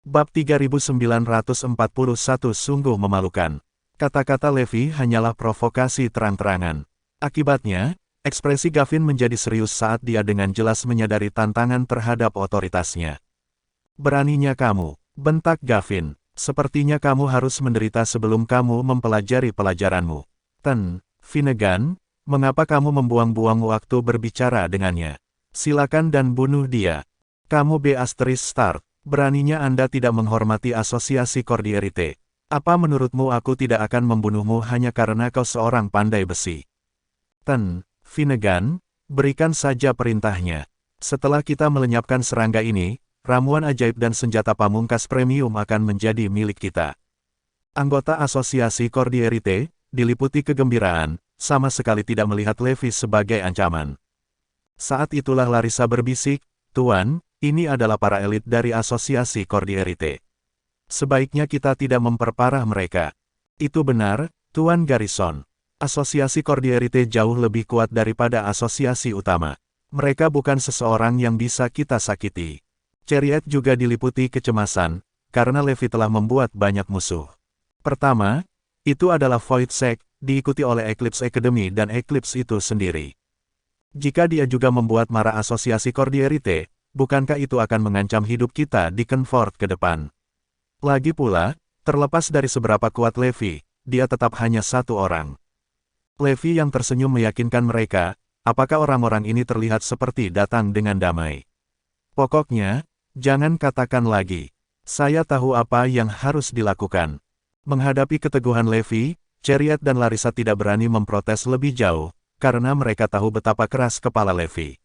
Bab 3941 sungguh memalukan. Kata-kata Levi hanyalah provokasi terang-terangan. Akibatnya, ekspresi Gavin menjadi serius saat dia dengan jelas menyadari tantangan terhadap otoritasnya. "Beraninya kamu," bentak Gavin. "Sepertinya kamu harus menderita sebelum kamu mempelajari pelajaranmu." Finnegan, mengapa kamu membuang-buang waktu berbicara dengannya? Silakan dan bunuh dia. Kamu Start. Beraninya Anda tidak menghormati asosiasi Cordierite. Apa menurutmu aku tidak akan membunuhmu hanya karena kau seorang pandai besi? Finnegan, berikan saja perintahnya. Setelah kita melenyapkan serangga ini, ramuan ajaib dan senjata pamungkas premium akan menjadi milik kita. Anggota asosiasi Cordierite, diliputi kegembiraan, sama sekali tidak melihat Levi sebagai ancaman. Saat itulah Larissa berbisik, "Tuan, ini adalah para elit dari asosiasi Cordierite. Sebaiknya kita tidak memperparah mereka." "Itu benar, Tuan Garrison. Asosiasi Cordierite jauh lebih kuat daripada asosiasi utama. Mereka bukan seseorang yang bisa kita sakiti." Chariot juga diliputi kecemasan, karena Levi telah membuat banyak musuh. Pertama, itu adalah Void Sect, diikuti oleh Eclipse Academy dan Eclipse itu sendiri. Jika dia juga membuat marah asosiasi Cordierite, bukankah itu akan mengancam hidup kita di Kenfort ke depan? Lagi pula, terlepas dari seberapa kuat Levi, dia tetap hanya satu orang. Levi yang tersenyum meyakinkan mereka, apakah orang-orang ini terlihat seperti datang dengan damai. "Pokoknya, jangan katakan lagi. Saya tahu apa yang harus dilakukan." Menghadapi keteguhan Levi, Chariot dan Larissa tidak berani memprotes lebih jauh, karena mereka tahu betapa keras kepala Levi.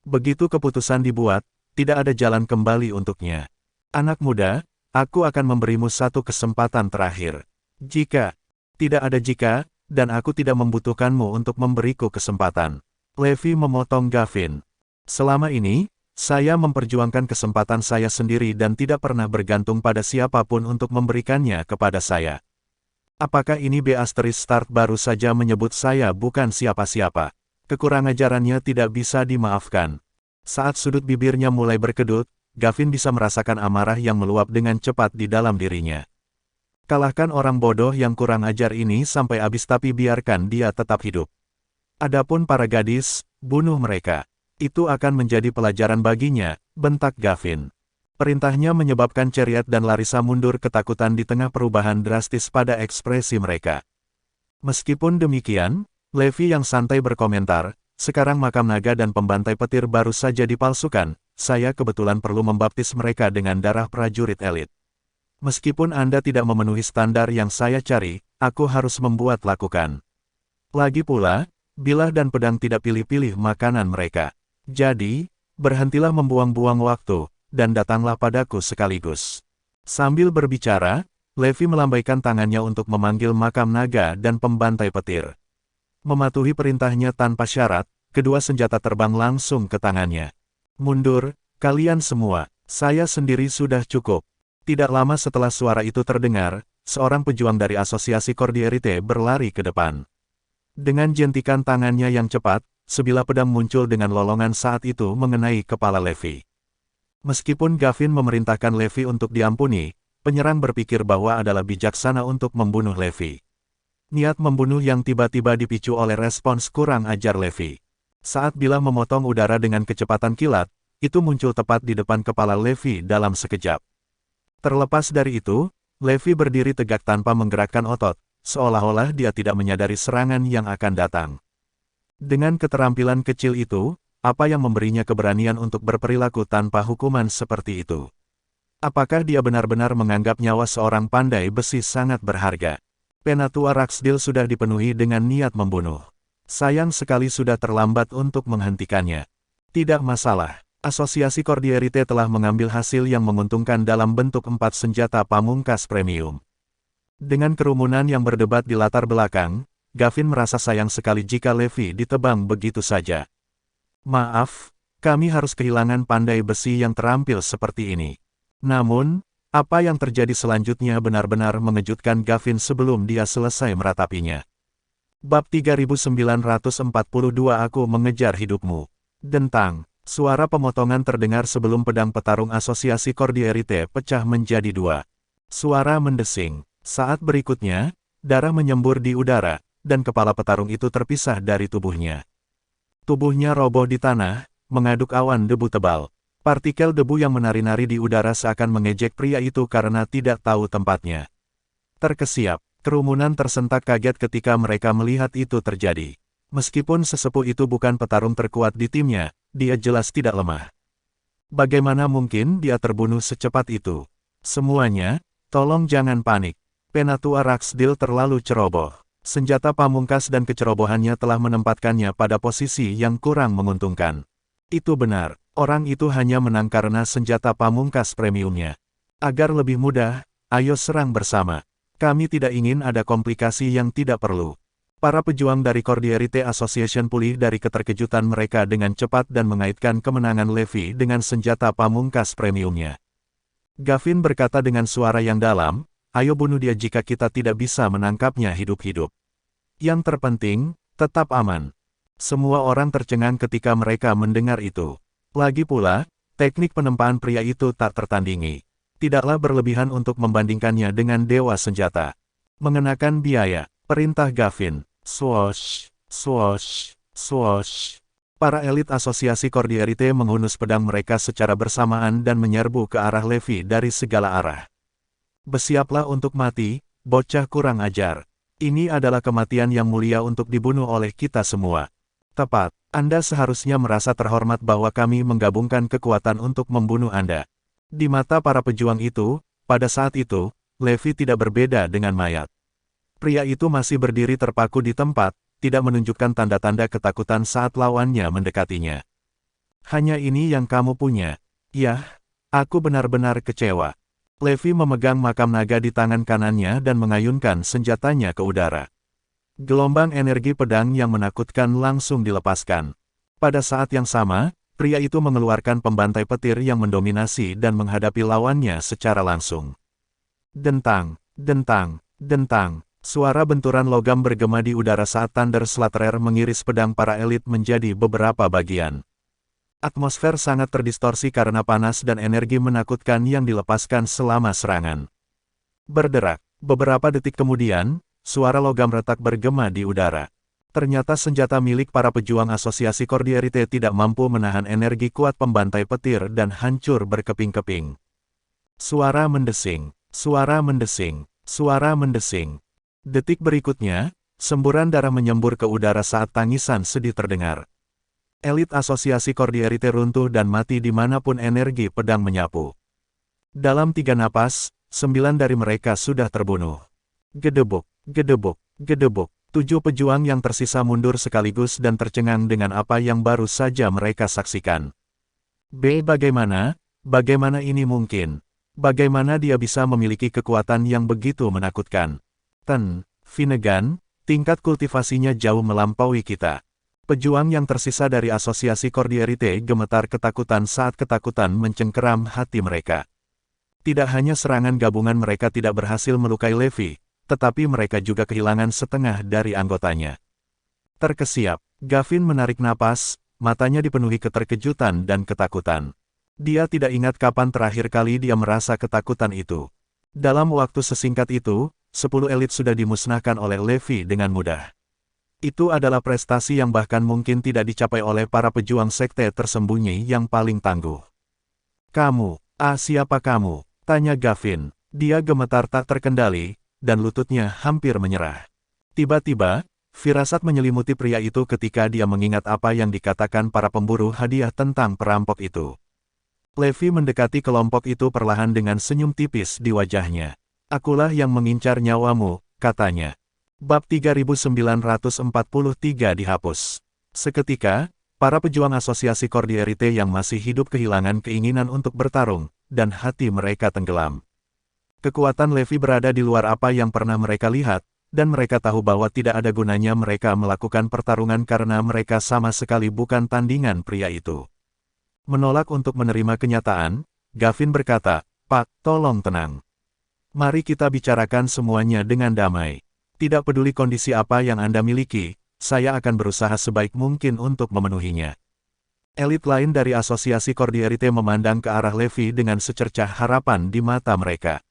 Begitu keputusan dibuat, tidak ada jalan kembali untuknya. "Anak muda, aku akan memberimu satu kesempatan terakhir. Jika tidak ada jika, dan aku tidak membutuhkanmu untuk memberiku kesempatan." Levi memotong Gavin. "Selama ini, saya memperjuangkan kesempatan saya sendiri dan tidak pernah bergantung pada siapapun untuk memberikannya kepada saya. Apakah ini Start baru saja menyebut saya bukan siapa-siapa? Kekurang-ajarannya tidak bisa dimaafkan." Saat sudut bibirnya mulai berkedut, Gavin bisa merasakan amarah yang meluap dengan cepat di dalam dirinya. Kalahkan orang bodoh yang kurang ajar ini sampai habis tapi biarkan dia tetap hidup. Adapun para gadis, bunuh mereka. Itu akan menjadi pelajaran baginya, bentak Gavin. Perintahnya menyebabkan Chariot dan Larissa mundur ketakutan di tengah perubahan drastis pada ekspresi mereka. Meskipun demikian, Levi yang santai berkomentar, "Sekarang makam naga dan pembantai petir baru saja dipalsukan, saya kebetulan perlu membaptis mereka dengan darah prajurit elit. Meskipun Anda tidak memenuhi standar yang saya cari, aku harus membuat lakukan. Lagi pula, bilah dan pedang tidak pilih-pilih makanan mereka. Jadi, berhentilah membuang-buang waktu, dan datanglah padaku sekaligus." Sambil berbicara, Levi melambaikan tangannya untuk memanggil makam naga dan pembantai petir. Mematuhi perintahnya tanpa syarat, kedua senjata terbang langsung ke tangannya. "Mundur, kalian semua, saya sendiri sudah cukup." Tidak lama setelah suara itu terdengar, seorang pejuang dari asosiasi Cordierite berlari ke depan. Dengan jentikan tangannya yang cepat, sebilah pedang muncul dengan lolongan saat itu mengenai kepala Levi. Meskipun Gavin memerintahkan Levi untuk diampuni, penyerang berpikir bahwa adalah bijaksana untuk membunuh Levi. Niat membunuh yang tiba-tiba dipicu oleh respons kurang ajar Levi. Saat bilah memotong udara dengan kecepatan kilat, itu muncul tepat di depan kepala Levi dalam sekejap. Terlepas dari itu, Levi berdiri tegak tanpa menggerakkan otot, seolah-olah dia tidak menyadari serangan yang akan datang. Dengan keterampilan kecil itu, apa yang memberinya keberanian untuk berperilaku tanpa hukuman seperti itu? Apakah dia benar-benar menganggap nyawa seorang pandai besi sangat berharga? Penatua Raxdil sudah dipenuhi dengan niat membunuh. Sayang sekali sudah terlambat untuk menghentikannya. Tidak masalah. Asosiasi Cordierite telah mengambil hasil yang menguntungkan dalam bentuk 4 senjata pamungkas premium. Dengan kerumunan yang berdebat di latar belakang, Gavin merasa sayang sekali jika Levi ditebang begitu saja. "Maaf, kami harus kehilangan pandai besi yang terampil seperti ini." Namun, apa yang terjadi selanjutnya benar-benar mengejutkan Gavin sebelum dia selesai meratapinya. Bab 3942 Aku mengejar hidupmu. Dentang. Suara pemotongan terdengar sebelum pedang petarung Asosiasi Cordierite pecah menjadi dua. Suara mendesing. Saat berikutnya, darah menyembur di udara, dan kepala petarung itu terpisah dari tubuhnya. Tubuhnya roboh di tanah, mengaduk awan debu tebal. Partikel debu yang menari-nari di udara seakan mengejek pria itu karena tidak tahu tempatnya. Terkesiap, kerumunan tersentak kaget ketika mereka melihat itu terjadi. Meskipun sesepuh itu bukan petarung terkuat di timnya, dia jelas tidak lemah. Bagaimana mungkin dia terbunuh secepat itu? Semuanya, tolong jangan panik. Penatua Raxdil terlalu ceroboh. Senjata pamungkas dan kecerobohannya telah menempatkannya pada posisi yang kurang menguntungkan. Itu benar, orang itu hanya menang karena senjata pamungkas premiumnya. Agar lebih mudah, ayo serang bersama. Kami tidak ingin ada komplikasi yang tidak perlu. Para pejuang dari Cordierite Association pulih dari keterkejutan mereka dengan cepat dan mengaitkan kemenangan Levi dengan senjata pamungkas premiumnya. Gavin berkata dengan suara yang dalam, ayo bunuh dia jika kita tidak bisa menangkapnya hidup-hidup. Yang terpenting, tetap aman. Semua orang tercengang ketika mereka mendengar itu. Lagi pula, teknik penempaan pria itu tak tertandingi. Tidaklah berlebihan untuk membandingkannya dengan dewa senjata. Mengenakan biaya, perintah Gavin. Swoosh, swoosh, swoosh. Para elit Asosiasi Cordierite menghunus pedang mereka secara bersamaan dan menyerbu ke arah Levi dari segala arah. Bersiaplah untuk mati, bocah kurang ajar. Ini adalah kematian yang mulia untuk dibunuh oleh kita semua. Tepat, Anda seharusnya merasa terhormat bahwa kami menggabungkan kekuatan untuk membunuh Anda. Di mata para pejuang itu, pada saat itu, Levi tidak berbeda dengan mayat. Pria itu masih berdiri terpaku di tempat, tidak menunjukkan tanda-tanda ketakutan saat lawannya mendekatinya. Hanya ini yang kamu punya. Yah, aku benar-benar kecewa. Levi memegang makam naga di tangan kanannya dan mengayunkan senjatanya ke udara. Gelombang energi pedang yang menakutkan langsung dilepaskan. Pada saat yang sama, pria itu mengeluarkan pembantai petir yang mendominasi dan menghadapi lawannya secara langsung. Dentang, dentang, dentang. Suara benturan logam bergema di udara saat Thunder Slaterer mengiris pedang para elit menjadi beberapa bagian. Atmosfer sangat terdistorsi karena panas dan energi menakutkan yang dilepaskan selama serangan. Berderak, beberapa detik kemudian, suara logam retak bergema di udara. Ternyata senjata milik para pejuang Asosiasi Cordierite tidak mampu menahan energi kuat pembantai petir dan hancur berkeping-keping. Suara mendesing, suara mendesing, suara mendesing. Detik berikutnya, semburan darah menyembur ke udara saat tangisan sedih terdengar. Elit Asosiasi Cordierite runtuh dan mati dimanapun energi pedang menyapu. Dalam 3 napas, 9 dari mereka sudah terbunuh. Gedebuk, gedebuk, gedebuk. 7 pejuang yang tersisa mundur sekaligus dan tercengang dengan apa yang baru saja mereka saksikan. Bagaimana ini mungkin? Bagaimana dia bisa memiliki kekuatan yang begitu menakutkan? Finnegan, tingkat kultivasinya jauh melampaui kita. Pejuang yang tersisa dari Asosiasi Cordierite gemetar ketakutan saat ketakutan mencengkeram hati mereka. Tidak hanya serangan gabungan mereka tidak berhasil melukai Levi, tetapi mereka juga kehilangan setengah dari anggotanya. Terkesiap, Gavin menarik napas, matanya dipenuhi keterkejutan dan ketakutan. Dia tidak ingat kapan terakhir kali dia merasa ketakutan itu. Dalam waktu sesingkat itu, 10 elit sudah dimusnahkan oleh Levi dengan mudah. Itu adalah prestasi yang bahkan mungkin tidak dicapai oleh para pejuang sekte tersembunyi yang paling tangguh. Kamu, siapa kamu? Tanya Gavin. Dia gemetar tak terkendali, dan lututnya hampir menyerah. Tiba-tiba, firasat menyelimuti pria itu ketika dia mengingat apa yang dikatakan para pemburu hadiah tentang perampok itu. Levi mendekati kelompok itu perlahan dengan senyum tipis di wajahnya. Akulah yang mengincar nyawamu, katanya. Bab 3943 dihapus. Seketika, para pejuang Asosiasi Cordierite yang masih hidup kehilangan keinginan untuk bertarung, dan hati mereka tenggelam. Kekuatan Levi berada di luar apa yang pernah mereka lihat, dan mereka tahu bahwa tidak ada gunanya mereka melakukan pertarungan karena mereka sama sekali bukan tandingan pria itu. Menolak untuk menerima kenyataan, Gavin berkata, "Pak, tolong tenang. Mari kita bicarakan semuanya dengan damai. Tidak peduli kondisi apa yang Anda miliki, saya akan berusaha sebaik mungkin untuk memenuhinya." Elit lain dari asosiasi Cordierite memandang ke arah Levi dengan secercah harapan di mata mereka.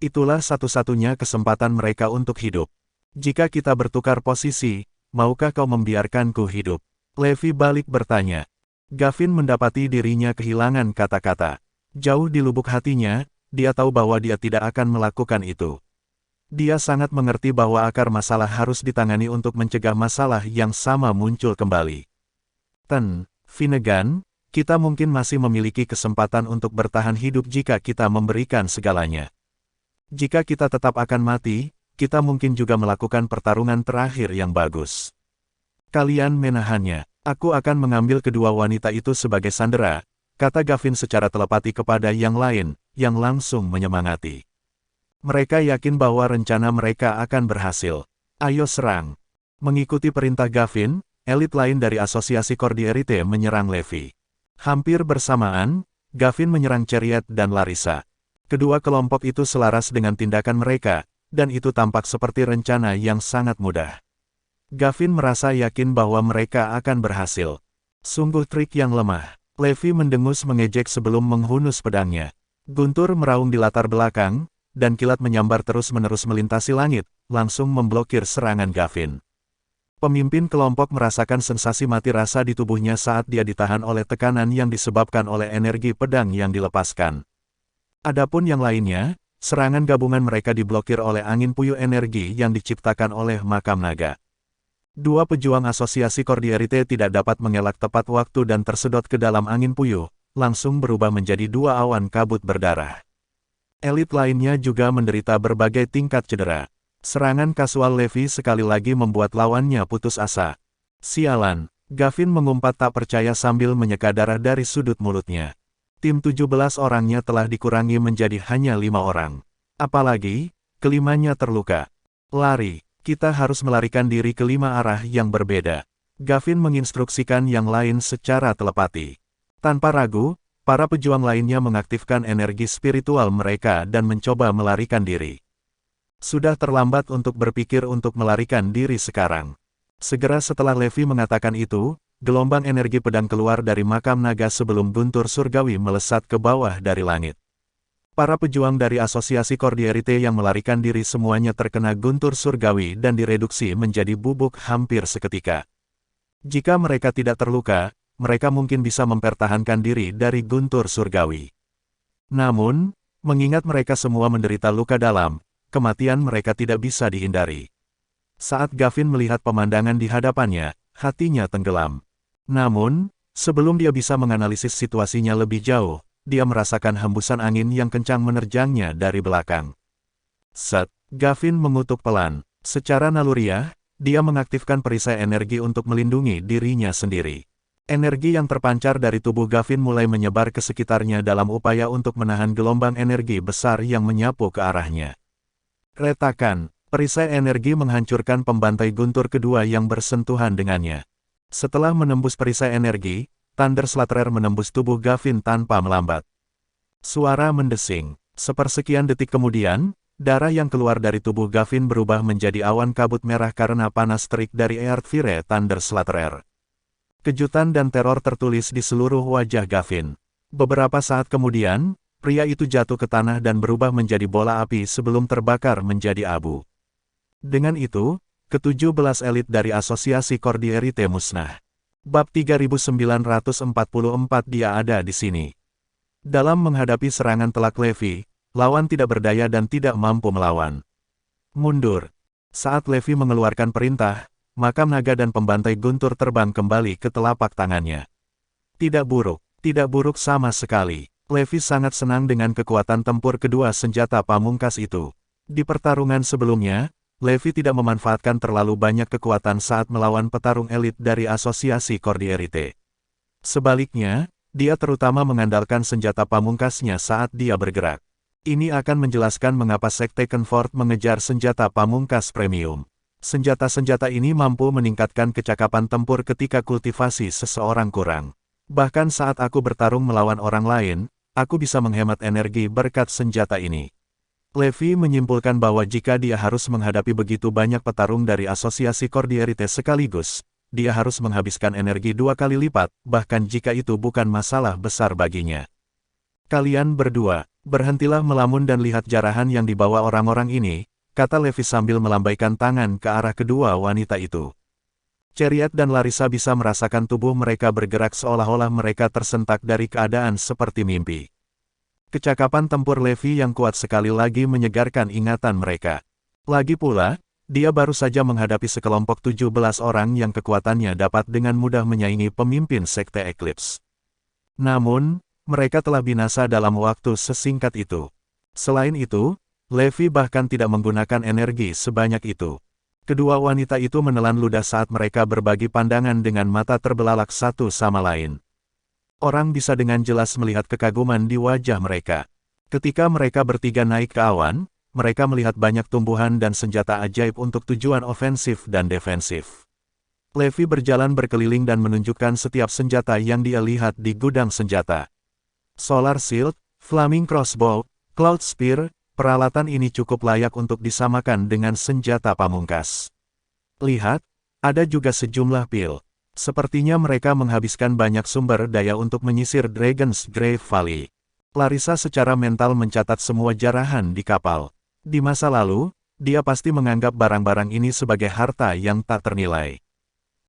Itulah satu-satunya kesempatan mereka untuk hidup. Jika kita bertukar posisi, maukah kau membiarkanku hidup? Levi balik bertanya. Gavin mendapati dirinya kehilangan kata-kata. Jauh di lubuk hatinya, dia tahu bahwa dia tidak akan melakukan itu. Dia sangat mengerti bahwa akar masalah harus ditangani untuk mencegah masalah yang sama muncul kembali. Finnegan, kita mungkin masih memiliki kesempatan untuk bertahan hidup jika kita memberikan segalanya. Jika kita tetap akan mati, kita mungkin juga melakukan pertarungan terakhir yang bagus. Kalian menahannya. Aku akan mengambil kedua wanita itu sebagai sandera, kata Gavin secara telepati kepada yang lain, yang langsung menyemangati. Mereka yakin bahwa rencana mereka akan berhasil. Ayo serang. Mengikuti perintah Gavin, elit lain dari asosiasi Cordierite menyerang Levi. Hampir bersamaan, Gavin menyerang Chariot dan Larissa. Kedua kelompok itu selaras dengan tindakan mereka, dan itu tampak seperti rencana yang sangat mudah. Gavin merasa yakin bahwa mereka akan berhasil. Sungguh trik yang lemah. Levi mendengus mengejek sebelum menghunus pedangnya. Guntur meraung di latar belakang, dan kilat menyambar terus-menerus melintasi langit, langsung memblokir serangan Gavin. Pemimpin kelompok merasakan sensasi mati rasa di tubuhnya saat dia ditahan oleh tekanan yang disebabkan oleh energi pedang yang dilepaskan. Adapun yang lainnya, serangan gabungan mereka diblokir oleh angin puyuh energi yang diciptakan oleh makam naga. Dua pejuang asosiasi Cordierite tidak dapat mengelak tepat waktu dan tersedot ke dalam angin puyuh, langsung berubah menjadi dua awan kabut berdarah. Elit lainnya juga menderita berbagai tingkat cedera. Serangan kasual Levi sekali lagi membuat lawannya putus asa. Sialan, Gavin mengumpat tak percaya sambil menyeka darah dari sudut mulutnya. Tim 17 orangnya telah dikurangi menjadi hanya 5 orang. Apalagi, kelimanya terluka. Lari, kita harus melarikan diri ke 5 arah yang berbeda. Gavin menginstruksikan yang lain secara telepati. Tanpa ragu, para pejuang lainnya mengaktifkan energi spiritual mereka dan mencoba melarikan diri. Sudah terlambat untuk berpikir untuk melarikan diri sekarang. Segera setelah Levi mengatakan itu, gelombang energi pedang keluar dari makam naga sebelum guntur surgawi melesat ke bawah dari langit. Para pejuang dari asosiasi Cordierite yang melarikan diri semuanya terkena guntur surgawi dan direduksi menjadi bubuk hampir seketika. Jika mereka tidak terluka, mereka mungkin bisa mempertahankan diri dari guntur surgawi. Namun, mengingat mereka semua menderita luka dalam, kematian mereka tidak bisa dihindari. Saat Gavin melihat pemandangan di hadapannya, hatinya tenggelam. Namun, sebelum dia bisa menganalisis situasinya lebih jauh, dia merasakan hembusan angin yang kencang menerjangnya dari belakang. Set, Gavin mengutuk pelan. Secara naluriah, dia mengaktifkan perisai energi untuk melindungi dirinya sendiri. Energi yang terpancar dari tubuh Gavin mulai menyebar ke sekitarnya dalam upaya untuk menahan gelombang energi besar yang menyapu ke arahnya. Retakan, perisai energi menghancurkan pembantai guntur kedua yang bersentuhan dengannya. Setelah menembus perisai energi, Thunder Slaterer menembus tubuh Gavin tanpa melambat. Suara mendesing. Sepersekian detik kemudian, darah yang keluar dari tubuh Gavin berubah menjadi awan kabut merah karena panas terik dari Earthfire Thunder Slaterer. Kejutan dan teror tertulis di seluruh wajah Gavin. Beberapa saat kemudian, pria itu jatuh ke tanah dan berubah menjadi bola api sebelum terbakar menjadi abu. Dengan itu, ke-17 elit dari asosiasi Cordierite musnah. Bab 3944 dia ada di sini. Dalam menghadapi serangan telak Levi, lawan tidak berdaya dan tidak mampu melawan. Mundur. Saat Levi mengeluarkan perintah, makam naga dan pembantai guntur terbang kembali ke telapak tangannya. Tidak buruk sama sekali. Levi sangat senang dengan kekuatan tempur kedua senjata pamungkas itu. Di pertarungan sebelumnya, Levi tidak memanfaatkan terlalu banyak kekuatan saat melawan petarung elit dari asosiasi Cordierite. Sebaliknya, dia terutama mengandalkan senjata pamungkasnya saat dia bergerak. Ini akan menjelaskan mengapa Sekte Comfort mengejar senjata pamungkas premium. Senjata-senjata ini mampu meningkatkan kecakapan tempur ketika kultivasi seseorang kurang. Bahkan saat aku bertarung melawan orang lain, aku bisa menghemat energi berkat senjata ini. Levi menyimpulkan bahwa jika dia harus menghadapi begitu banyak petarung dari asosiasi Cordierite sekaligus, dia harus menghabiskan energi 2 kali lipat, bahkan jika itu bukan masalah besar baginya. Kalian berdua, berhentilah melamun dan lihat jarahan yang dibawa orang-orang ini, kata Levi sambil melambaikan tangan ke arah kedua wanita itu. Chariot dan Larissa bisa merasakan tubuh mereka bergerak seolah-olah mereka tersentak dari keadaan seperti mimpi. Kecakapan tempur Levi yang kuat sekali lagi menyegarkan ingatan mereka. Lagi pula, dia baru saja menghadapi sekelompok 17 orang yang kekuatannya dapat dengan mudah menyaingi pemimpin Sekte Eclipse. Namun, mereka telah binasa dalam waktu sesingkat itu. Selain itu, Levi bahkan tidak menggunakan energi sebanyak itu. Kedua wanita itu menelan ludah saat mereka berbagi pandangan dengan mata terbelalak satu sama lain. Orang bisa dengan jelas melihat kekaguman di wajah mereka. Ketika mereka bertiga naik ke awan, mereka melihat banyak tumbuhan dan senjata ajaib untuk tujuan ofensif dan defensif. Levi berjalan berkeliling dan menunjukkan setiap senjata yang dia lihat di gudang senjata. Solar Shield, Flaming Crossbow, Cloud Spear, peralatan ini cukup layak untuk disamakan dengan senjata pamungkas. Lihat, ada juga sejumlah pil. Sepertinya mereka menghabiskan banyak sumber daya untuk menyisir Dragon's Grave Valley. Larissa secara mental mencatat semua jarahan di kapal. Di masa lalu, dia pasti menganggap barang-barang ini sebagai harta yang tak ternilai.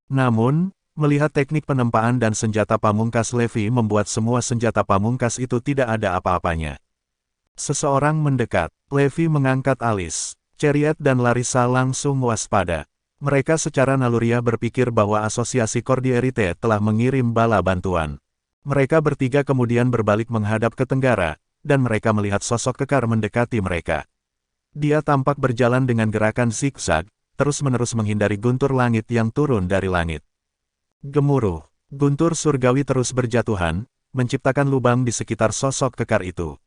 Namun, melihat teknik penempaan dan senjata pamungkas Levi membuat semua senjata pamungkas itu tidak ada apa-apanya. Seseorang mendekat. Levi mengangkat alis. Chariot dan Larissa langsung waspada. Mereka secara naluriah berpikir bahwa Asosiasi Cordierite telah mengirim bala bantuan. Mereka bertiga kemudian berbalik menghadap ke tenggara, dan mereka melihat sosok kekar mendekati mereka. Dia tampak berjalan dengan gerakan zigzag, terus-menerus menghindari guntur langit yang turun dari langit. Gemuruh. Guntur surgawi terus berjatuhan, menciptakan lubang di sekitar sosok kekar itu.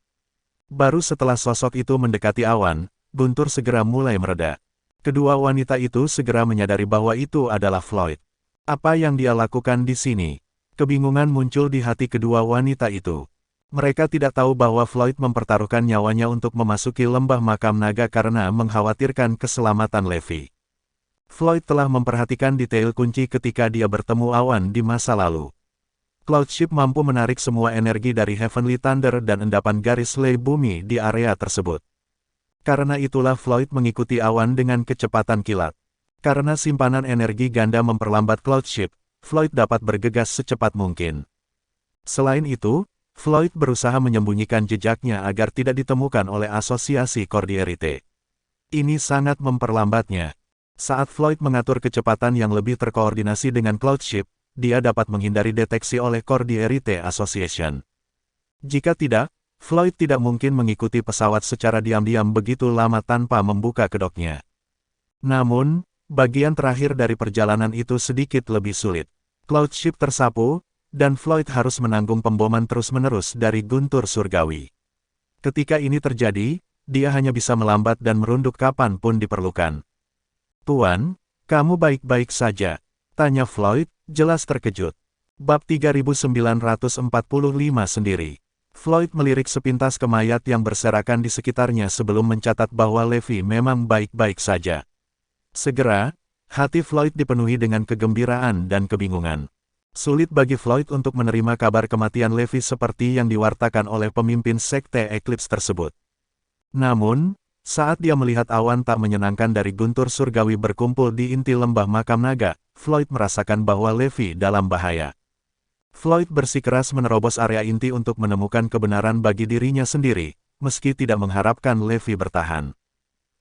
Baru setelah sosok itu mendekati awan, guntur segera mulai mereda. Kedua wanita itu segera menyadari bahwa itu adalah Floyd. Apa yang dia lakukan di sini? Kebingungan muncul di hati kedua wanita itu. Mereka tidak tahu bahwa Floyd mempertaruhkan nyawanya untuk memasuki lembah makam naga karena mengkhawatirkan keselamatan Levi. Floyd telah memperhatikan detail kunci ketika dia bertemu awan di masa lalu. Cloudship mampu menarik semua energi dari Heavenly Thunder dan endapan garis lay bumi di area tersebut. Karena itulah Floyd mengikuti awan dengan kecepatan kilat. Karena simpanan energi ganda memperlambat Cloudship, Floyd dapat bergegas secepat mungkin. Selain itu, Floyd berusaha menyembunyikan jejaknya agar tidak ditemukan oleh Asosiasi Cordierite. Ini sangat memperlambatnya. Saat Floyd mengatur kecepatan yang lebih terkoordinasi dengan Cloudship, dia dapat menghindari deteksi oleh Cordierite Association. Jika tidak, Floyd tidak mungkin mengikuti pesawat secara diam-diam begitu lama tanpa membuka kedoknya. Namun, bagian terakhir dari perjalanan itu sedikit lebih sulit. Cloudship tersapu, dan Floyd harus menanggung pemboman terus-menerus dari guntur surgawi. Ketika ini terjadi, dia hanya bisa melambat dan merunduk kapan pun diperlukan. "Tuan, kamu baik-baik saja?" tanya Floyd, jelas terkejut. Bab 3945 sendiri. Floyd melirik sepintas ke mayat yang berserakan di sekitarnya sebelum mencatat bahwa Levi memang baik-baik saja. Segera, hati Floyd dipenuhi dengan kegembiraan dan kebingungan. Sulit bagi Floyd untuk menerima kabar kematian Levi seperti yang diwartakan oleh pemimpin Sekte Eclipse tersebut. Namun, saat dia melihat awan tak menyenangkan dari guntur surgawi berkumpul di inti lembah makam naga, Floyd merasakan bahwa Levi dalam bahaya. Floyd bersikeras menerobos area inti untuk menemukan kebenaran bagi dirinya sendiri, meski tidak mengharapkan Levi bertahan.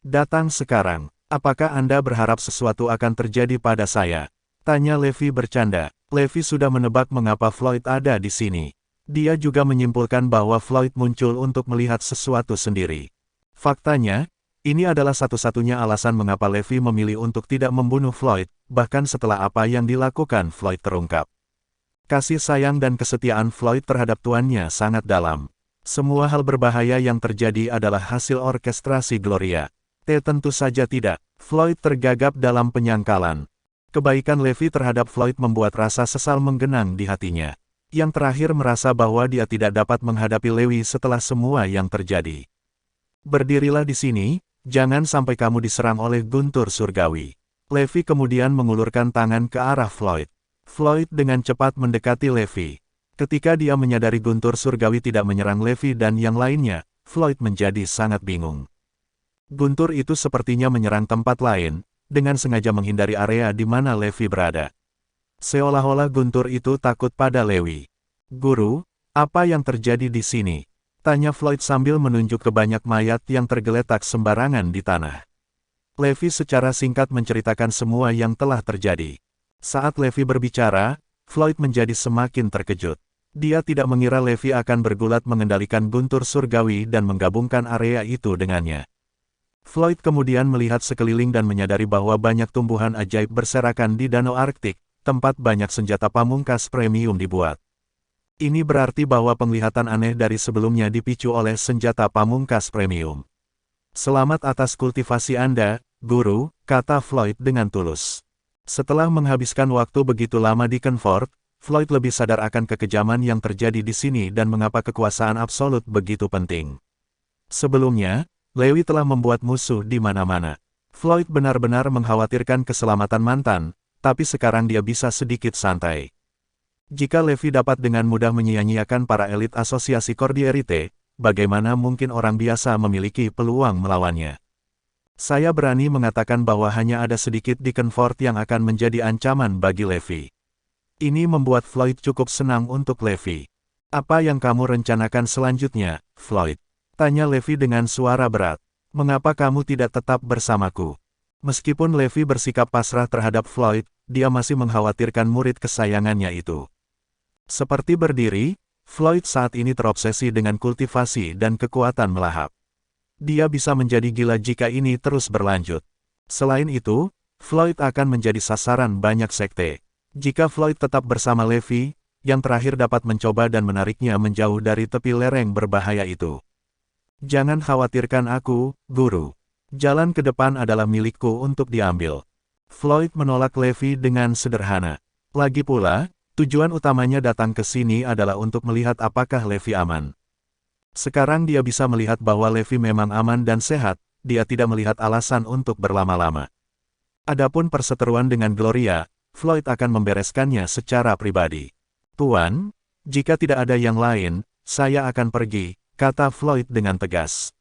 "Datang sekarang, apakah Anda berharap sesuatu akan terjadi pada saya?" tanya Levi bercanda. Levi sudah menebak mengapa Floyd ada di sini. Dia juga menyimpulkan bahwa Floyd muncul untuk melihat sesuatu sendiri. Faktanya, ini adalah satu-satunya alasan mengapa Levi memilih untuk tidak membunuh Floyd, bahkan setelah apa yang dilakukan Floyd terungkap. Kasih sayang dan kesetiaan Floyd terhadap tuannya sangat dalam. Semua hal berbahaya yang terjadi adalah hasil orkestrasi Gloria. Tentu saja tidak. Floyd tergagap dalam penyangkalan. Kebaikan Levi terhadap Floyd membuat rasa sesal menggenang di hatinya. Yang terakhir merasa bahwa dia tidak dapat menghadapi Levi setelah semua yang terjadi. "Berdirilah di sini, jangan sampai kamu diserang oleh guntur surgawi," Levi kemudian mengulurkan tangan ke arah Floyd. Floyd dengan cepat mendekati Levi. Ketika dia menyadari guntur surgawi tidak menyerang Levi dan yang lainnya, Floyd menjadi sangat bingung. Guntur itu sepertinya menyerang tempat lain, dengan sengaja menghindari area di mana Levi berada. Seolah-olah guntur itu takut pada Levi. "Guru, apa yang terjadi di sini?" tanya Floyd sambil menunjuk ke banyak mayat yang tergeletak sembarangan di tanah. Levi secara singkat menceritakan semua yang telah terjadi. Saat Levi berbicara, Floyd menjadi semakin terkejut. Dia tidak mengira Levi akan bergulat mengendalikan guntur surgawi dan menggabungkan area itu dengannya. Floyd kemudian melihat sekeliling dan menyadari bahwa banyak tumbuhan ajaib berserakan di Danau Arktik, tempat banyak senjata pamungkas premium dibuat. Ini berarti bahwa penglihatan aneh dari sebelumnya dipicu oleh senjata pamungkas premium. "Selamat atas kultivasi Anda, Guru," kata Floyd dengan tulus. Setelah menghabiskan waktu begitu lama di Kenfort, Floyd lebih sadar akan kekejaman yang terjadi di sini dan mengapa kekuasaan absolut begitu penting. Sebelumnya, Levi telah membuat musuh di mana-mana. Floyd benar-benar mengkhawatirkan keselamatan mantan, tapi sekarang dia bisa sedikit santai. Jika Levi dapat dengan mudah menyia-nyiakan para elit asosiasi Cordierite, bagaimana mungkin orang biasa memiliki peluang melawannya? "Saya berani mengatakan bahwa hanya ada sedikit di Kenfort yang akan menjadi ancaman bagi Levi." Ini membuat Floyd cukup senang untuk Levi. "Apa yang kamu rencanakan selanjutnya, Floyd?" tanya Levi dengan suara berat. "Mengapa kamu tidak tetap bersamaku?" Meskipun Levi bersikap pasrah terhadap Floyd, dia masih mengkhawatirkan murid kesayangannya itu. Seperti berdiri, Floyd saat ini terobsesi dengan kultivasi dan kekuatan melahap. Dia bisa menjadi gila jika ini terus berlanjut. Selain itu, Floyd akan menjadi sasaran banyak sekte. Jika Floyd tetap bersama Levi, yang terakhir dapat mencoba dan menariknya menjauh dari tepi lereng berbahaya itu. "Jangan khawatirkan aku, Guru. Jalan ke depan adalah milikku untuk diambil." Floyd menolak Levi dengan sederhana. Lagi pula, tujuan utamanya datang ke sini adalah untuk melihat apakah Levi aman. Sekarang dia bisa melihat bahwa Levi memang aman dan sehat, dia tidak melihat alasan untuk berlama-lama. Adapun perseteruan dengan Gloria, Floyd akan membereskannya secara pribadi. "Tuan, jika tidak ada yang lain, saya akan pergi," kata Floyd dengan tegas.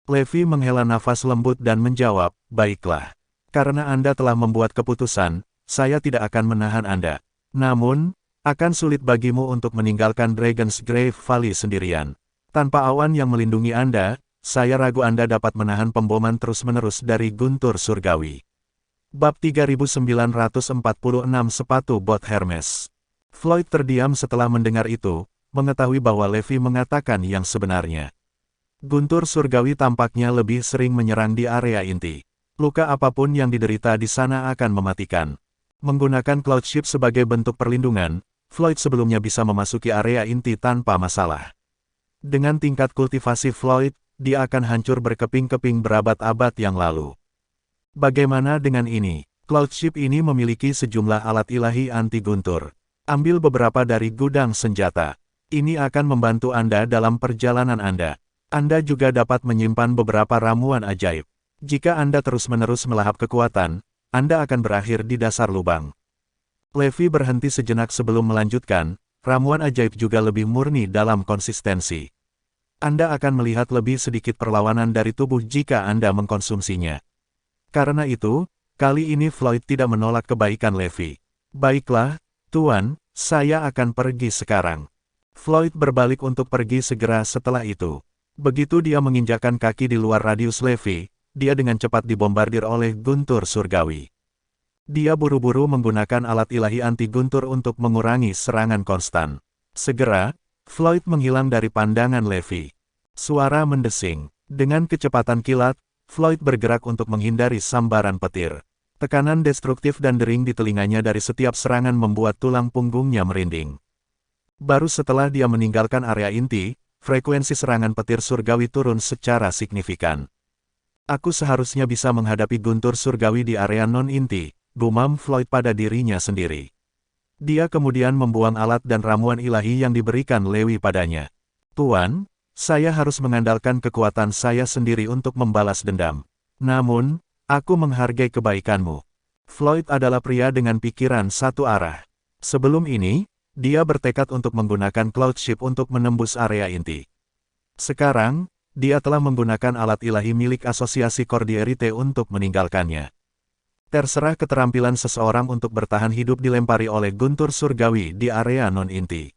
Levi menghela nafas lembut dan menjawab, "Baiklah. Karena Anda telah membuat keputusan, saya tidak akan menahan Anda. Namun, akan sulit bagimu untuk meninggalkan Dragon's Grave Valley sendirian. Tanpa awan yang melindungi Anda, saya ragu Anda dapat menahan pemboman terus-menerus dari guntur surgawi." Bab 3946 Sepatu Bot Hermes. Floyd terdiam setelah mendengar itu, mengetahui bahwa Levi mengatakan yang sebenarnya. Guntur surgawi tampaknya lebih sering menyerang di area inti. Luka apapun yang diderita di sana akan mematikan. Menggunakan Cloud Ship sebagai bentuk perlindungan, Floyd sebelumnya bisa memasuki area inti tanpa masalah. Dengan tingkat kultivasi Floyd, dia akan hancur berkeping-keping berabad-abad yang lalu. Bagaimana dengan ini? Cloud Ship ini memiliki sejumlah alat ilahi anti-guntur. Ambil beberapa dari gudang senjata. Ini akan membantu Anda dalam perjalanan Anda. Anda juga dapat menyimpan beberapa ramuan ajaib. Jika Anda terus-menerus melahap kekuatan, Anda akan berakhir di dasar lubang. Levi berhenti sejenak sebelum melanjutkan, ramuan ajaib juga lebih murni dalam konsistensi. Anda akan melihat lebih sedikit perlawanan dari tubuh jika Anda mengkonsumsinya. Karena itu, kali ini Floyd tidak menolak kebaikan Levi. "Baiklah, Tuan, saya akan pergi sekarang." Floyd berbalik untuk pergi segera setelah itu. Begitu dia menginjakkan kaki di luar radius Levi, dia dengan cepat dibombardir oleh guntur surgawi. Dia buru-buru menggunakan alat ilahi anti-guntur untuk mengurangi serangan konstan. Segera, Floyd menghilang dari pandangan Levi. Suara mendesing. Dengan kecepatan kilat, Floyd bergerak untuk menghindari sambaran petir. Tekanan destruktif dan dering di telinganya dari setiap serangan membuat tulang punggungnya merinding. Baru setelah dia meninggalkan area inti, frekuensi serangan petir surgawi turun secara signifikan. "Aku seharusnya bisa menghadapi guntur surgawi di area non-inti," gumam Floyd pada dirinya sendiri. Dia kemudian membuang alat dan ramuan ilahi yang diberikan Levi padanya. "Tuan, saya harus mengandalkan kekuatan saya sendiri untuk membalas dendam. Namun, aku menghargai kebaikanmu." Floyd adalah pria dengan pikiran satu arah. Sebelum ini, dia bertekad untuk menggunakan Cloud Ship untuk menembus area inti. Sekarang, dia telah menggunakan alat ilahi milik Asosiasi Cordierite untuk meninggalkannya. Terserah keterampilan seseorang untuk bertahan hidup dilempari oleh guntur surgawi di area non-inti.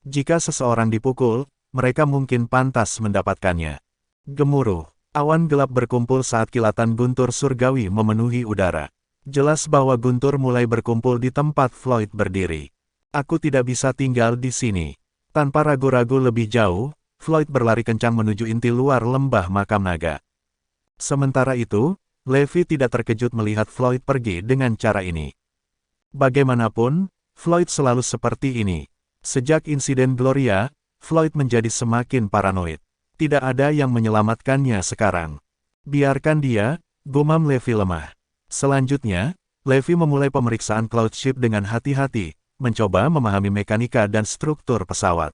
Jika seseorang dipukul, mereka mungkin pantas mendapatkannya. Gemuruh. Awan gelap berkumpul saat kilatan guntur surgawi memenuhi udara. Jelas bahwa guntur mulai berkumpul di tempat Floyd berdiri. Aku tidak bisa tinggal di sini. Tanpa ragu-ragu lebih jauh, Floyd berlari kencang menuju inti luar lembah makam naga. Sementara itu, Levi tidak terkejut melihat Floyd pergi dengan cara ini. Bagaimanapun, Floyd selalu seperti ini. Sejak insiden Gloria, Floyd menjadi semakin paranoid. Tidak ada yang menyelamatkannya sekarang. Biarkan dia, gumam Levi lemah. Selanjutnya, Levi memulai pemeriksaan Cloud Ship dengan hati-hati, mencoba memahami mekanika dan struktur pesawat.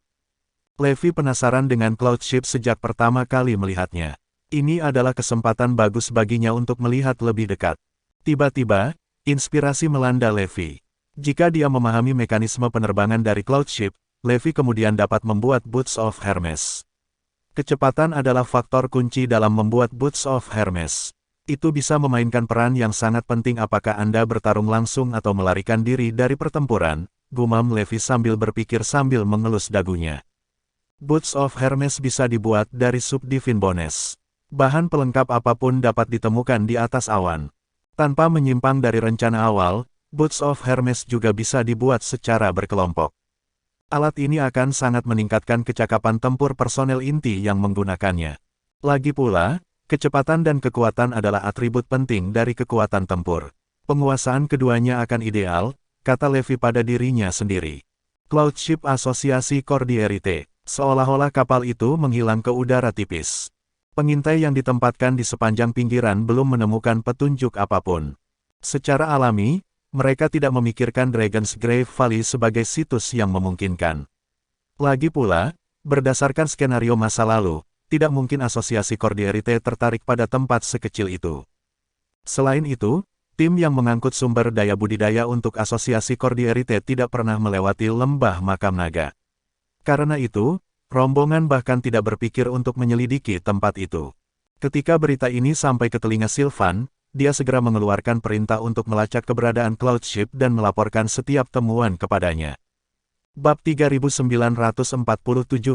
Levi penasaran dengan Cloud Ship sejak pertama kali melihatnya. Ini adalah kesempatan bagus baginya untuk melihat lebih dekat. Tiba-tiba, inspirasi melanda Levi. Jika dia memahami mekanisme penerbangan dari Cloud Ship, Levi kemudian dapat membuat Boots of Hermes. Kecepatan adalah faktor kunci dalam membuat Boots of Hermes. Itu bisa memainkan peran yang sangat penting apakah Anda bertarung langsung atau melarikan diri dari pertempuran, gumam Levi sambil berpikir sambil mengelus dagunya. Boots of Hermes bisa dibuat dari subdivine bones. Bahan pelengkap apapun dapat ditemukan di atas awan. Tanpa menyimpang dari rencana awal, Boots of Hermes juga bisa dibuat secara berkelompok. Alat ini akan sangat meningkatkan kecakapan tempur personel inti yang menggunakannya. Lagi pula, kecepatan dan kekuatan adalah atribut penting dari kekuatan tempur. Penguasaan keduanya akan ideal, kata Levi pada dirinya sendiri. Cloud Ship Asosiasi Cordierite. Seolah-olah kapal itu menghilang ke udara tipis. Pengintai yang ditempatkan di sepanjang pinggiran belum menemukan petunjuk apapun. Secara alami, mereka tidak memikirkan Dragon's Grave Valley sebagai situs yang memungkinkan. Lagi pula, berdasarkan skenario masa lalu, tidak mungkin Asosiasi Cordierite tertarik pada tempat sekecil itu. Selain itu, tim yang mengangkut sumber daya budidaya untuk Asosiasi Cordierite tidak pernah melewati lembah makam naga. Karena itu, rombongan bahkan tidak berpikir untuk menyelidiki tempat itu. Ketika berita ini sampai ke telinga Sylvan, dia segera mengeluarkan perintah untuk melacak keberadaan Cloud Ship dan melaporkan setiap temuan kepadanya. Bab 3947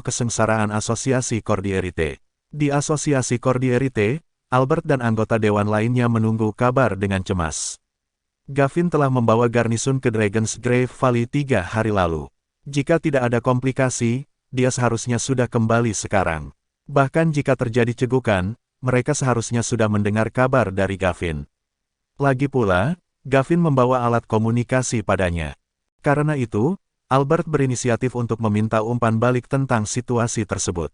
Kesengsaraan Asosiasi Cordierite. Di Asosiasi Cordierite, Albert dan anggota dewan lainnya menunggu kabar dengan cemas. Gavin telah membawa garnisun ke Dragon's Grave Valley 3 hari lalu. Jika tidak ada komplikasi, dia seharusnya sudah kembali sekarang. Bahkan jika terjadi cegukan, mereka seharusnya sudah mendengar kabar dari Gavin. Lagi pula, Gavin membawa alat komunikasi padanya. Karena itu, Albert berinisiatif untuk meminta umpan balik tentang situasi tersebut.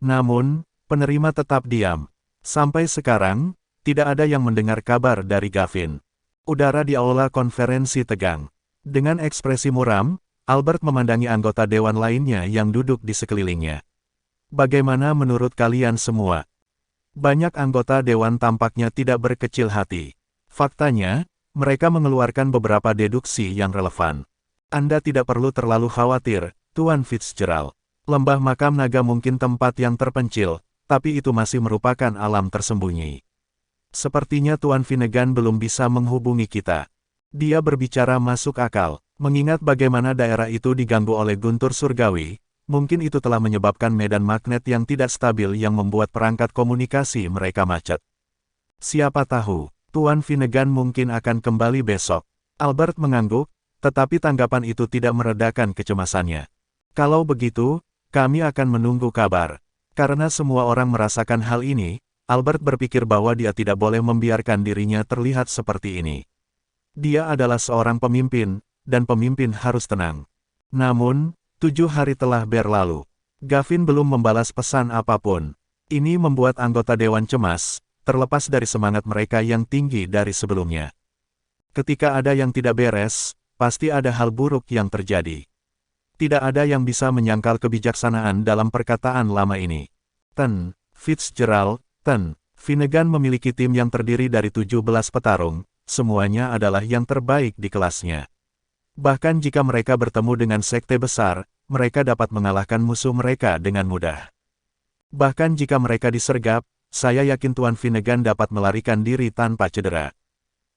Namun, penerima tetap diam. Sampai sekarang, tidak ada yang mendengar kabar dari Gavin. Udara di aula konferensi tegang. Dengan ekspresi muram, Albert memandangi anggota dewan lainnya yang duduk di sekelilingnya. Bagaimana menurut kalian semua? Banyak anggota dewan tampaknya tidak berkecil hati. Faktanya, mereka mengeluarkan beberapa deduksi yang relevan. Anda tidak perlu terlalu khawatir, Tuan Fitzgerald. Lembah makam naga mungkin tempat yang terpencil, tapi itu masih merupakan alam tersembunyi. Sepertinya Tuan Finnegan belum bisa menghubungi kita. Dia berbicara masuk akal, mengingat bagaimana daerah itu diganggu oleh guntur surgawi. Mungkin itu telah menyebabkan medan magnet yang tidak stabil yang membuat perangkat komunikasi mereka macet. Siapa tahu, Tuan Finnegan mungkin akan kembali besok. Albert mengangguk, tetapi tanggapan itu tidak meredakan kecemasannya. Kalau begitu, kami akan menunggu kabar. Karena semua orang merasakan hal ini, Albert berpikir bahwa dia tidak boleh membiarkan dirinya terlihat seperti ini. Dia adalah seorang pemimpin, dan pemimpin harus tenang. Namun, 7 hari telah berlalu. Gavin belum membalas pesan apapun. Ini membuat anggota dewan cemas, terlepas dari semangat mereka yang tinggi dari sebelumnya. Ketika ada yang tidak beres, pasti ada hal buruk yang terjadi. Tidak ada yang bisa menyangkal kebijaksanaan dalam perkataan lama ini. Fitzgerald, Finnegan memiliki tim yang terdiri dari 17 petarung, semuanya adalah yang terbaik di kelasnya. Bahkan jika mereka bertemu dengan sekte besar, mereka dapat mengalahkan musuh mereka dengan mudah. Bahkan jika mereka disergap, saya yakin Tuan Finnegan dapat melarikan diri tanpa cedera.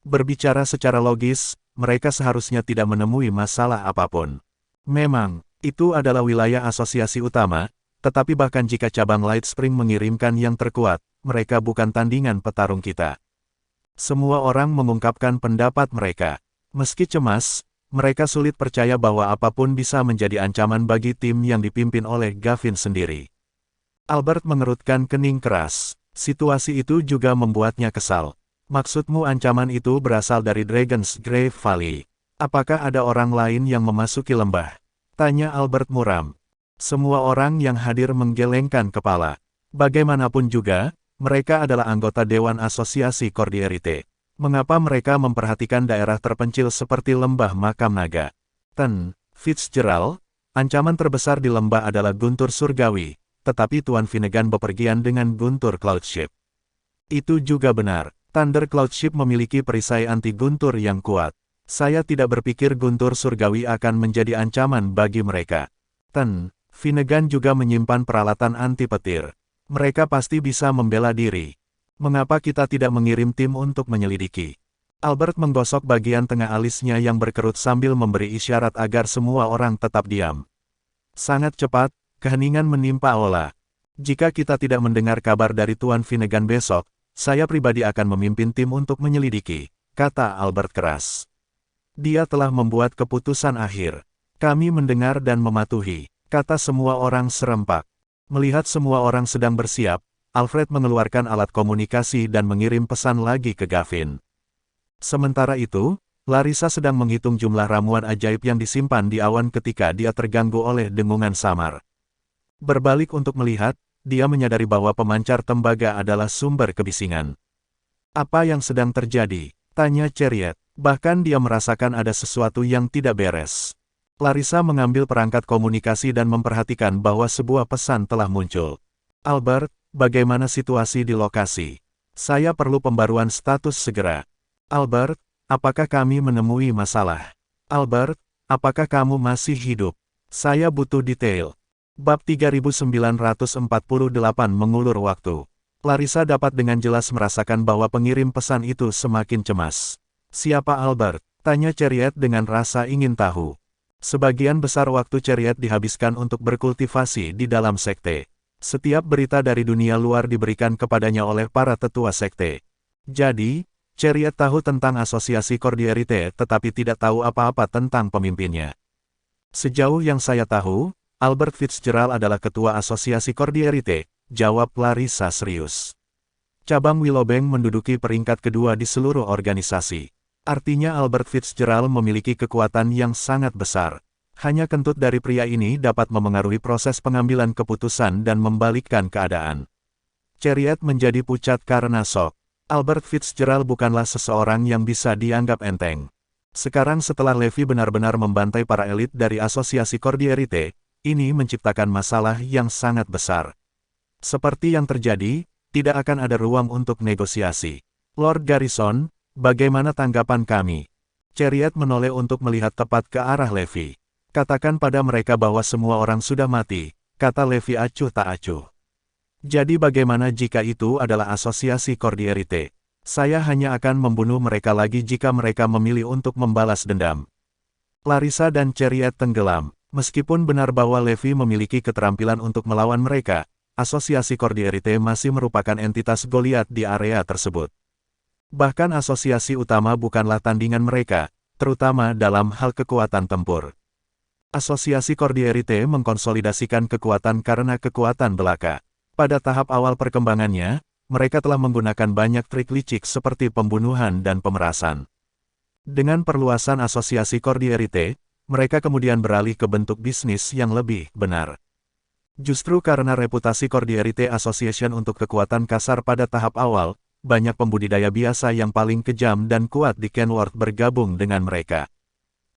Berbicara secara logis, mereka seharusnya tidak menemui masalah apapun. Memang, itu adalah wilayah asosiasi utama, tetapi bahkan jika cabang Light Spring mengirimkan yang terkuat, mereka bukan tandingan petarung kita. Semua orang mengungkapkan pendapat mereka. Meski cemas, mereka sulit percaya bahwa apapun bisa menjadi ancaman bagi tim yang dipimpin oleh Gavin sendiri. Albert mengerutkan kening keras. Situasi itu juga membuatnya kesal. Maksudmu ancaman itu berasal dari Dragon's Grave Valley. Apakah ada orang lain yang memasuki lembah? Tanya Albert muram. Semua orang yang hadir menggelengkan kepala. Bagaimanapun juga, mereka adalah anggota Dewan Asosiasi Cordierite. Mengapa mereka memperhatikan daerah terpencil seperti lembah makam naga? Fitzgerald, ancaman terbesar di lembah adalah guntur surgawi, tetapi Tuan Finnegan bepergian dengan guntur Cloudship. Itu juga benar. Thunder Cloudship memiliki perisai anti-guntur yang kuat. Saya tidak berpikir guntur surgawi akan menjadi ancaman bagi mereka. Finnegan juga menyimpan peralatan anti petir. Mereka pasti bisa membela diri. Mengapa kita tidak mengirim tim untuk menyelidiki? Albert menggosok bagian tengah alisnya yang berkerut sambil memberi isyarat agar semua orang tetap diam. Sangat cepat, keheningan menimpa Ola. Jika kita tidak mendengar kabar dari Tuan Finnegan besok, saya pribadi akan memimpin tim untuk menyelidiki, kata Albert keras. Dia telah membuat keputusan akhir. Kami mendengar dan mematuhi, kata semua orang serempak. Melihat semua orang sedang bersiap, Alfred mengeluarkan alat komunikasi dan mengirim pesan lagi ke Gavin. Sementara itu, Larissa sedang menghitung jumlah ramuan ajaib yang disimpan di awan ketika dia terganggu oleh dengungan samar. Berbalik untuk melihat, dia menyadari bahwa pemancar tembaga adalah sumber kebisingan. Apa yang sedang terjadi? Tanya Chariot. Bahkan dia merasakan ada sesuatu yang tidak beres. Larissa mengambil perangkat komunikasi dan memperhatikan bahwa sebuah pesan telah muncul. Albert, bagaimana situasi di lokasi? Saya perlu pembaruan status segera. Albert, apakah kami menemui masalah? Albert, apakah kamu masih hidup? Saya butuh detail. Bab 3948 mengulur waktu. Larissa dapat dengan jelas merasakan bahwa pengirim pesan itu semakin cemas. Siapa Albert? Tanya Chariot dengan rasa ingin tahu. Sebagian besar waktu Chariot dihabiskan untuk berkultivasi di dalam sekte. Setiap berita dari dunia luar diberikan kepadanya oleh para tetua sekte. Jadi, Chariot tahu tentang asosiasi Cordierite tetapi tidak tahu apa-apa tentang pemimpinnya. Sejauh yang saya tahu, Albert Fitzgerald adalah ketua asosiasi Cordierite, jawab Larissa serius. Cabang Willowbank menduduki peringkat kedua di seluruh organisasi. Artinya Albert Fitzgerald memiliki kekuatan yang sangat besar. Hanya kentut dari pria ini dapat memengaruhi proses pengambilan keputusan dan membalikkan keadaan. Chariot menjadi pucat karena shock. Albert Fitzgerald bukanlah seseorang yang bisa dianggap enteng. Sekarang setelah Levi benar-benar membantai para elit dari asosiasi Cordierite, ini menciptakan masalah yang sangat besar. Seperti yang terjadi, tidak akan ada ruang untuk negosiasi. Lord Garrison, bagaimana tanggapan kami? Chariot menoleh untuk melihat tepat ke arah Levi. Katakan pada mereka bahwa semua orang sudah mati, kata Levi acuh tak acuh. Jadi bagaimana jika itu adalah asosiasi Cordierite? Saya hanya akan membunuh mereka lagi jika mereka memilih untuk membalas dendam. Larissa dan Chariot tenggelam. Meskipun benar bahwa Levi memiliki keterampilan untuk melawan mereka, asosiasi Cordierite masih merupakan entitas Goliat di area tersebut. Bahkan asosiasi utama bukanlah tandingan mereka, terutama dalam hal kekuatan tempur. Asosiasi Cordierite mengkonsolidasikan kekuatan karena kekuatan belaka. Pada tahap awal perkembangannya, mereka telah menggunakan banyak trik licik seperti pembunuhan dan pemerasan. Dengan perluasan asosiasi Cordierite, mereka kemudian beralih ke bentuk bisnis yang lebih benar. Justru karena reputasi Cordierite Association untuk kekuatan kasar pada tahap awal, banyak pembudidaya biasa yang paling kejam dan kuat di Kenworth bergabung dengan mereka.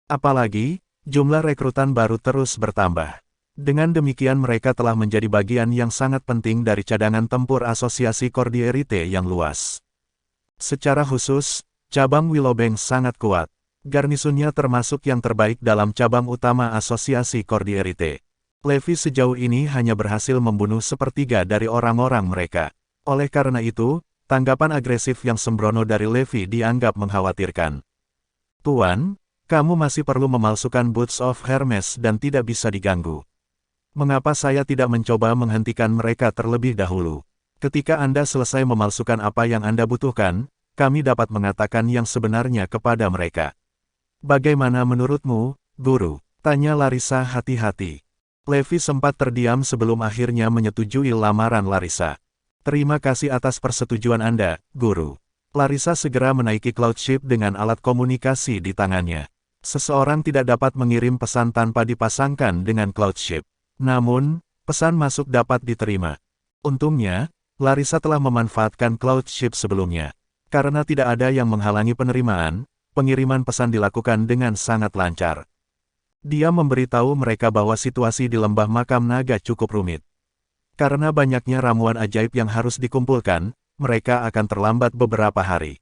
Apalagi, jumlah rekrutan baru terus bertambah. Dengan demikian mereka telah menjadi bagian yang sangat penting dari cadangan tempur asosiasi Cordierite yang luas. Secara khusus, Cabang Willowbank sangat kuat. Garnisonnya termasuk yang terbaik dalam cabang utama Asosiasi Cordierite. Levi sejauh ini hanya berhasil membunuh sepertiga dari orang-orang mereka. Oleh karena itu, tanggapan agresif yang sembrono dari Levi dianggap mengkhawatirkan. Tuan, kamu masih perlu memalsukan Boots of Hermes dan tidak bisa diganggu. Mengapa saya tidak mencoba menghentikan mereka terlebih dahulu? Ketika Anda selesai memalsukan apa yang Anda butuhkan, kami dapat mengatakan yang sebenarnya kepada mereka. Bagaimana menurutmu, Guru? Tanya Larissa hati-hati. Levi sempat terdiam sebelum akhirnya menyetujui lamaran Larissa. Terima kasih atas persetujuan Anda, Guru. Larissa segera menaiki Cloud Ship dengan alat komunikasi di tangannya. Seseorang tidak dapat mengirim pesan tanpa dipasangkan dengan Cloud Ship. Namun, pesan masuk dapat diterima. Untungnya, Larissa telah memanfaatkan Cloud Ship sebelumnya. Karena tidak ada yang menghalangi penerimaan, pengiriman pesan dilakukan dengan sangat lancar. Dia memberitahu mereka bahwa situasi di lembah makam naga cukup rumit. Karena banyaknya ramuan ajaib yang harus dikumpulkan, mereka akan terlambat beberapa hari.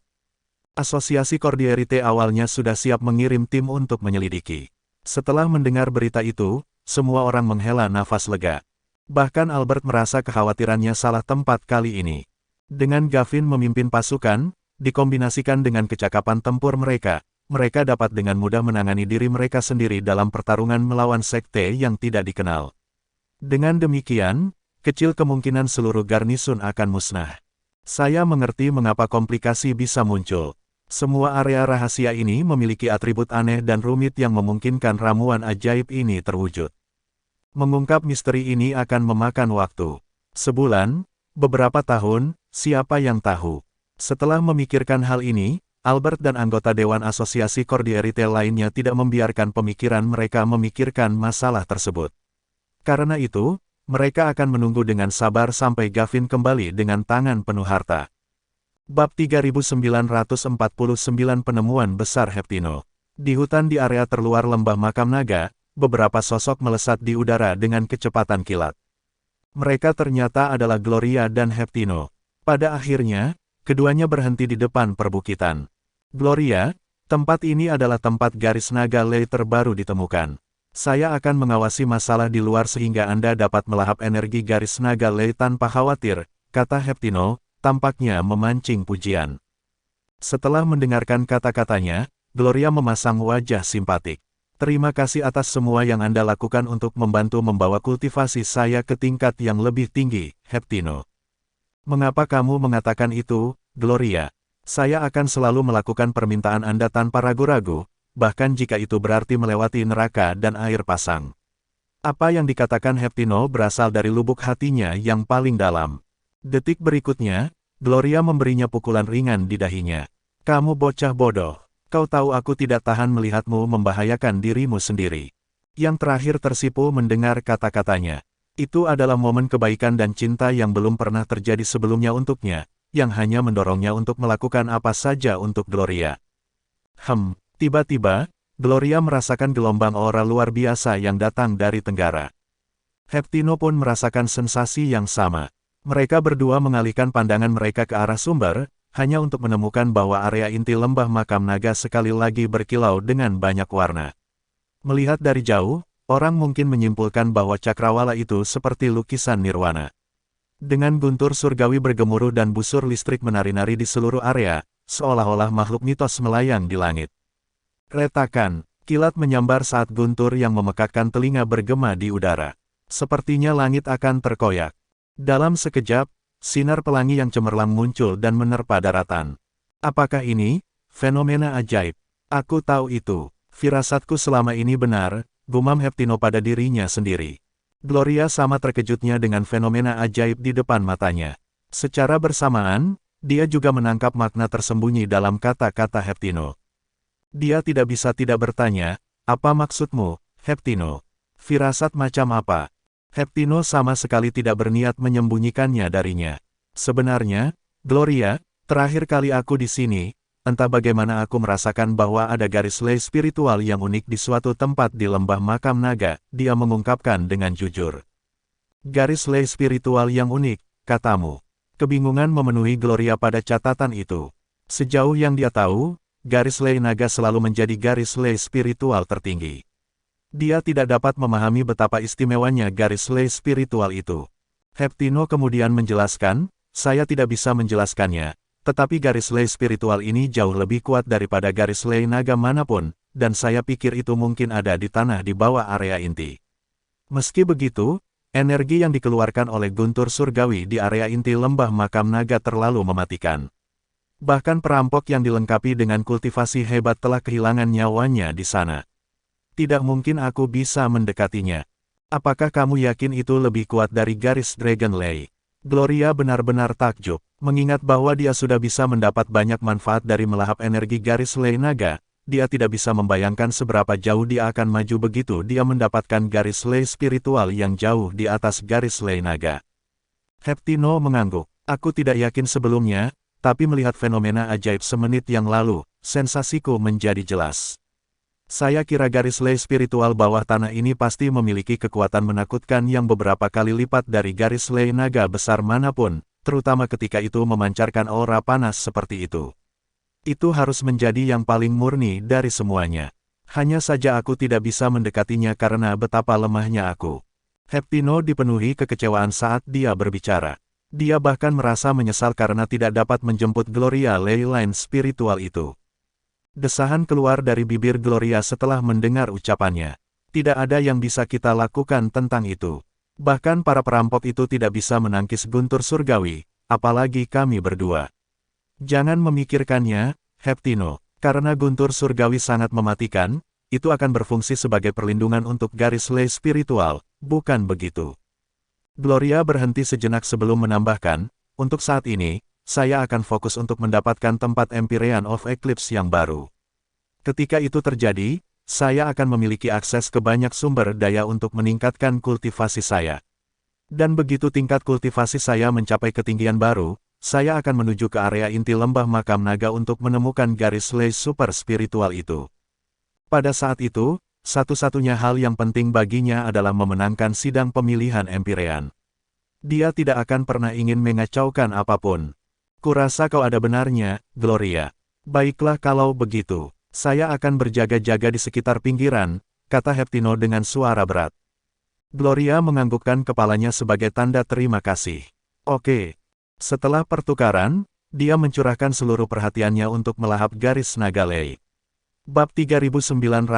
Asosiasi Cordierite awalnya sudah siap mengirim tim untuk menyelidiki. Setelah mendengar berita itu, semua orang menghela nafas lega. Bahkan Albert merasa kekhawatirannya salah tempat kali ini. Dengan Gavin memimpin pasukan, dikombinasikan dengan kecakapan tempur mereka dapat dengan mudah menangani diri mereka sendiri dalam pertarungan melawan sekte yang tidak dikenal. Dengan demikian, kecil kemungkinan seluruh garnisun akan musnah. Saya mengerti mengapa komplikasi bisa muncul. Semua area rahasia ini memiliki atribut aneh dan rumit yang memungkinkan ramuan ajaib ini terwujud. Mengungkap misteri ini akan memakan waktu. Sebulan, beberapa tahun, siapa yang tahu. Setelah memikirkan hal ini, Albert dan anggota Dewan Asosiasi Cordierite lainnya tidak membiarkan pemikiran mereka memikirkan masalah tersebut. Karena itu, mereka akan menunggu dengan sabar sampai Gavin kembali dengan tangan penuh harta. Bab 3949 Penemuan Besar Heptino. Di hutan di area terluar lembah makam naga, beberapa sosok melesat di udara dengan kecepatan kilat. Mereka ternyata adalah Gloria dan Heptino. Pada akhirnya, keduanya berhenti di depan perbukitan. Gloria, tempat ini adalah tempat garis naga Lei terbaru ditemukan. Saya akan mengawasi masalah di luar sehingga Anda dapat melahap energi garis naga Lei tanpa khawatir, kata Heptino, tampaknya memancing pujian. Setelah mendengarkan kata-katanya, Gloria memasang wajah simpatik. Terima kasih atas semua yang Anda lakukan untuk membantu membawa kultivasi saya ke tingkat yang lebih tinggi, Heptino. Mengapa kamu mengatakan itu, Gloria? Saya akan selalu melakukan permintaan Anda tanpa ragu-ragu, bahkan jika itu berarti melewati neraka dan air pasang. Apa yang dikatakan Heptino berasal dari lubuk hatinya yang paling dalam. Detik berikutnya, Gloria memberinya pukulan ringan di dahinya. Kamu bocah bodoh. Kau tahu aku tidak tahan melihatmu membahayakan dirimu sendiri. Yang terakhir tersipu mendengar kata-katanya. Itu adalah momen kebaikan dan cinta yang belum pernah terjadi sebelumnya untuknya, yang hanya mendorongnya untuk melakukan apa saja untuk Gloria. Tiba-tiba, Gloria merasakan gelombang aura luar biasa yang datang dari tenggara. Heptino pun merasakan sensasi yang sama. Mereka berdua mengalihkan pandangan mereka ke arah sumber, hanya untuk menemukan bahwa area inti lembah makam naga sekali lagi berkilau dengan banyak warna. Melihat dari jauh, orang mungkin menyimpulkan bahwa cakrawala itu seperti lukisan nirwana. Dengan guntur surgawi bergemuruh dan busur listrik menari-nari di seluruh area, seolah-olah makhluk mitos melayang di langit. Retakan, kilat menyambar saat guntur yang memekakkan telinga bergema di udara. Sepertinya langit akan terkoyak. Dalam sekejap, sinar pelangi yang cemerlang muncul dan menerpa daratan. Apakah ini fenomena ajaib? Aku tahu itu. Firasatku selama ini benar, gumam Heptino pada dirinya sendiri. Gloria sama terkejutnya dengan fenomena ajaib di depan matanya. Secara bersamaan, dia juga menangkap makna tersembunyi dalam kata-kata Heptino. Dia tidak bisa tidak bertanya, apa maksudmu, Heptino? Firasat macam apa? Heptino sama sekali tidak berniat menyembunyikannya darinya. Sebenarnya, Gloria, terakhir kali aku di sini, entah bagaimana aku merasakan bahwa ada garis lei spiritual yang unik di suatu tempat di lembah makam naga, dia mengungkapkan dengan jujur. Garis lei spiritual yang unik, katamu. Kebingungan memenuhi Gloria pada catatan itu. Sejauh yang dia tahu, garis lei naga selalu menjadi garis lei spiritual tertinggi. Dia tidak dapat memahami betapa istimewanya garis lei spiritual itu. Heptino kemudian menjelaskan, saya tidak bisa menjelaskannya, tetapi garis lei spiritual ini jauh lebih kuat daripada garis lei naga manapun, dan saya pikir itu mungkin ada di tanah di bawah area inti. Meski begitu, energi yang dikeluarkan oleh guntur surgawi di area inti lembah makam naga terlalu mematikan. Bahkan perampok yang dilengkapi dengan kultivasi hebat telah kehilangan nyawanya di sana. Tidak mungkin aku bisa mendekatinya. Apakah kamu yakin itu lebih kuat dari garis Dragon Lei? Gloria benar-benar takjub, mengingat bahwa dia sudah bisa mendapat banyak manfaat dari melahap energi garis Lei naga. Dia tidak bisa membayangkan seberapa jauh dia akan maju begitu dia mendapatkan garis lei spiritual yang jauh di atas garis lei naga. Heptino mengangguk. Aku tidak yakin sebelumnya, tapi melihat fenomena ajaib semenit yang lalu, sensasiku menjadi jelas. Saya kira garis lei spiritual bawah tanah ini pasti memiliki kekuatan menakutkan yang beberapa kali lipat dari garis lei naga besar manapun, terutama ketika itu memancarkan aura panas seperti itu. Itu harus menjadi yang paling murni dari semuanya. Hanya saja aku tidak bisa mendekatinya karena betapa lemahnya aku. Heptino dipenuhi kekecewaan saat dia berbicara. Dia bahkan merasa menyesal karena tidak dapat menjemput Gloria Lei Line spiritual itu. Desahan keluar dari bibir Gloria setelah mendengar ucapannya. Tidak ada yang bisa kita lakukan tentang itu. Bahkan para perampok itu tidak bisa menangkis guntur surgawi, apalagi kami berdua. Jangan memikirkannya, Heptino, karena guntur surgawi sangat mematikan, itu akan berfungsi sebagai perlindungan untuk garis lei spiritual, bukan begitu. Gloria berhenti sejenak sebelum menambahkan, untuk saat ini, saya akan fokus untuk mendapatkan tempat Empyrean of Eclipse yang baru. Ketika itu terjadi, saya akan memiliki akses ke banyak sumber daya untuk meningkatkan kultivasi saya. Dan begitu tingkat kultivasi saya mencapai ketinggian baru, saya akan menuju ke area inti lembah makam naga untuk menemukan garis lei super spiritual itu. Pada saat itu, satu-satunya hal yang penting baginya adalah memenangkan sidang pemilihan Empyrean. Dia tidak akan pernah ingin mengacaukan apapun. Kurasa kau ada benarnya, Gloria. Baiklah kalau begitu, saya akan berjaga-jaga di sekitar pinggiran, kata Heptino dengan suara berat. Gloria menganggukkan kepalanya sebagai tanda terima kasih. Oke. Setelah pertukaran, dia mencurahkan seluruh perhatiannya untuk melahap garis naga lei. Bab 3950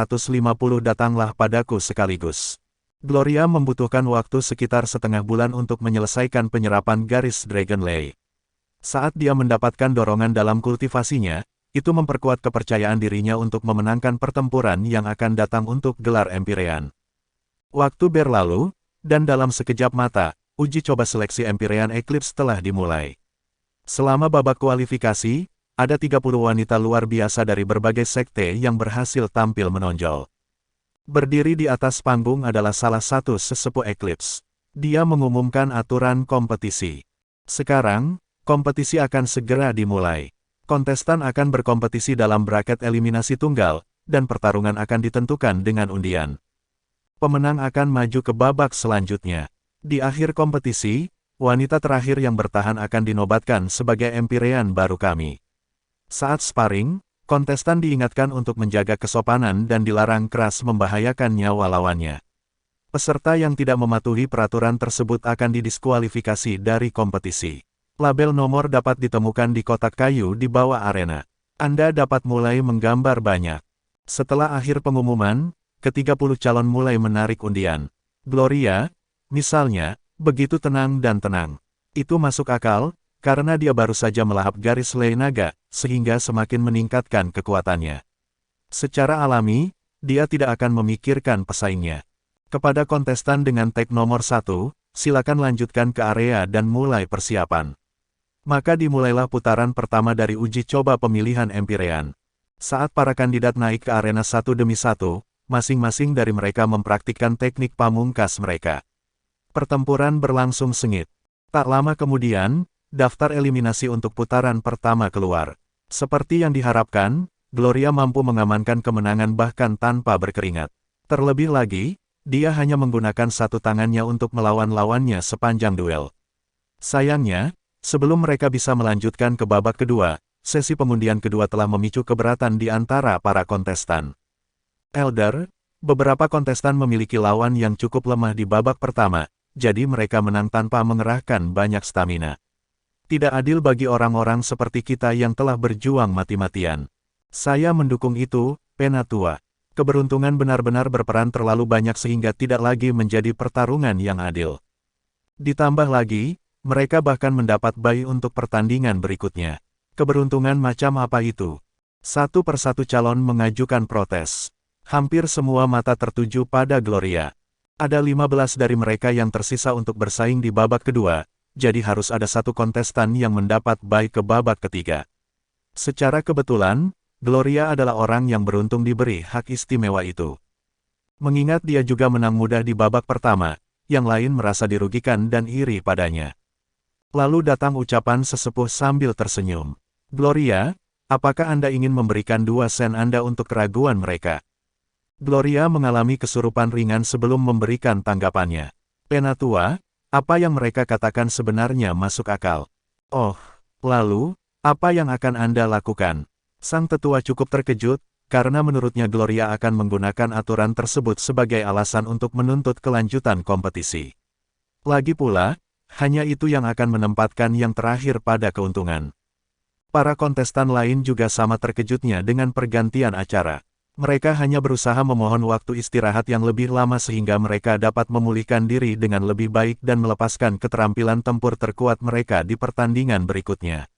datanglah padaku sekaligus. Gloria membutuhkan waktu sekitar setengah bulan untuk menyelesaikan penyerapan garis Dragon Lei. Saat dia mendapatkan dorongan dalam kultivasinya, itu memperkuat kepercayaan dirinya untuk memenangkan pertempuran yang akan datang untuk gelar Empyrean. Waktu berlalu, dan dalam sekejap mata, uji coba seleksi Empyrean Eclipse telah dimulai. Selama babak kualifikasi, ada 30 wanita luar biasa dari berbagai sekte yang berhasil tampil menonjol. Berdiri di atas panggung adalah salah satu sesepuh Eclipse. Dia mengumumkan aturan kompetisi. Sekarang, kompetisi akan segera dimulai. Kontestan akan berkompetisi dalam bracket eliminasi tunggal, dan pertarungan akan ditentukan dengan undian. Pemenang akan maju ke babak selanjutnya. Di akhir kompetisi, wanita terakhir yang bertahan akan dinobatkan sebagai Empyrean baru kami. Saat sparring, kontestan diingatkan untuk menjaga kesopanan dan dilarang keras membahayakan nyawa lawannya. Peserta yang tidak mematuhi peraturan tersebut akan didiskualifikasi dari kompetisi. Label nomor dapat ditemukan di kotak kayu di bawah arena. Anda dapat mulai menggambar banyak. Setelah akhir pengumuman, ke-30 calon mulai menarik undian. Gloria, misalnya, begitu tenang dan tenang. Itu masuk akal, karena dia baru saja melahap garis lei naga, sehingga semakin meningkatkan kekuatannya. Secara alami, dia tidak akan memikirkan pesaingnya. Kepada kontestan dengan tag nomor 1, silakan lanjutkan ke area dan mulai persiapan. Maka dimulailah putaran pertama dari uji coba pemilihan Empyrean. Saat para kandidat naik ke arena satu demi satu, masing-masing dari mereka mempraktikkan teknik pamungkas mereka. Pertempuran berlangsung sengit. Tak lama kemudian, daftar eliminasi untuk putaran pertama keluar. Seperti yang diharapkan, Gloria mampu mengamankan kemenangan bahkan tanpa berkeringat. Terlebih lagi, dia hanya menggunakan satu tangannya untuk melawan lawannya sepanjang duel. Sayangnya, sebelum mereka bisa melanjutkan ke babak kedua, sesi pengundian kedua telah memicu keberatan di antara para kontestan. Elder, beberapa kontestan memiliki lawan yang cukup lemah di babak pertama, jadi mereka menang tanpa mengerahkan banyak stamina. Tidak adil bagi orang-orang seperti kita yang telah berjuang mati-matian. Saya mendukung itu, Penatua. Keberuntungan benar-benar berperan terlalu banyak sehingga tidak lagi menjadi pertarungan yang adil. Ditambah lagi, mereka bahkan mendapat buy untuk pertandingan berikutnya. Keberuntungan macam apa itu? Satu persatu calon mengajukan protes. Hampir semua mata tertuju pada Gloria. Ada 15 dari mereka yang tersisa untuk bersaing di babak kedua, jadi harus ada satu kontestan yang mendapat buy ke babak ketiga. Secara kebetulan, Gloria adalah orang yang beruntung diberi hak istimewa itu. Mengingat dia juga menang mudah di babak pertama, yang lain merasa dirugikan dan iri padanya. Lalu datang ucapan sesepuh sambil tersenyum. Gloria, apakah Anda ingin memberikan 2 sen Anda untuk keraguan mereka? Gloria mengalami kesurupan ringan sebelum memberikan tanggapannya. Penatua, apa yang mereka katakan sebenarnya masuk akal. Oh, lalu, apa yang akan Anda lakukan? Sang tetua cukup terkejut, karena menurutnya Gloria akan menggunakan aturan tersebut sebagai alasan untuk menuntut kelanjutan kompetisi. Lagi pula, hanya itu yang akan menempatkan yang terakhir pada keuntungan. Para kontestan lain juga sama terkejutnya dengan pergantian acara. Mereka hanya berusaha memohon waktu istirahat yang lebih lama sehingga mereka dapat memulihkan diri dengan lebih baik dan melepaskan keterampilan tempur terkuat mereka di pertandingan berikutnya.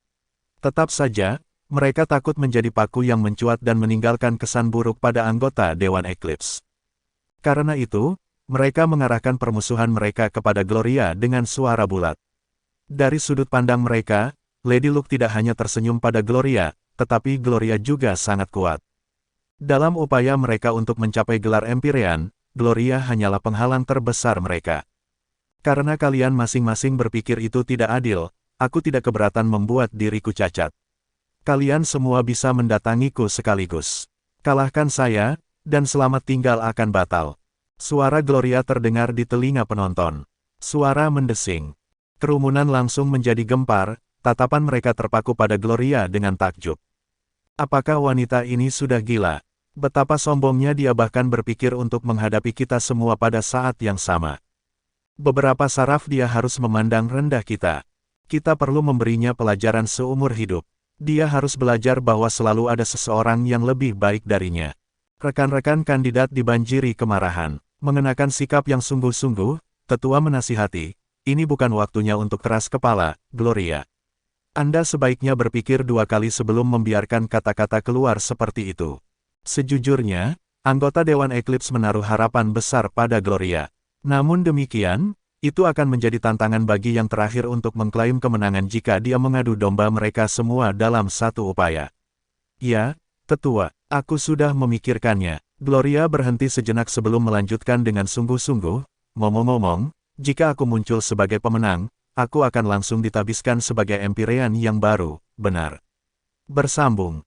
Tetap saja, mereka takut menjadi paku yang mencuat dan meninggalkan kesan buruk pada anggota Dewan Eclipse. Karena itu, mereka mengarahkan permusuhan mereka kepada Gloria dengan suara bulat. Dari sudut pandang mereka, Lady Luck tidak hanya tersenyum pada Gloria, tetapi Gloria juga sangat kuat. Dalam upaya mereka untuk mencapai gelar Empyrean, Gloria hanyalah penghalang terbesar mereka. Karena kalian masing-masing berpikir itu tidak adil, aku tidak keberatan membuat diriku cacat. Kalian semua bisa mendatangiku sekaligus. Kalahkan saya, dan selamat tinggal akan batal. Suara Gloria terdengar di telinga penonton. Suara mendesing. Kerumunan langsung menjadi gempar, tatapan mereka terpaku pada Gloria dengan takjub. Apakah wanita ini sudah gila? Betapa sombongnya dia bahkan berpikir untuk menghadapi kita semua pada saat yang sama. Beberapa saraf dia harus memandang rendah kita. Kita perlu memberinya pelajaran seumur hidup. Dia harus belajar bahwa selalu ada seseorang yang lebih baik darinya. Rekan-rekan kandidat dibanjiri kemarahan. Mengenakan sikap yang sungguh-sungguh, tetua menasihati, ini bukan waktunya untuk keras kepala, Gloria. Anda sebaiknya berpikir 2 kali sebelum membiarkan kata-kata keluar seperti itu. Sejujurnya, anggota Dewan Eclipse menaruh harapan besar pada Gloria. Namun demikian, itu akan menjadi tantangan bagi yang terakhir untuk mengklaim kemenangan jika dia mengadu domba mereka semua dalam satu upaya. Ya, tetua, aku sudah memikirkannya. Gloria berhenti sejenak sebelum melanjutkan dengan sungguh-sungguh, ngomong-ngomong, jika aku muncul sebagai pemenang, aku akan langsung ditabiskan sebagai Empyrean yang baru, benar. Bersambung.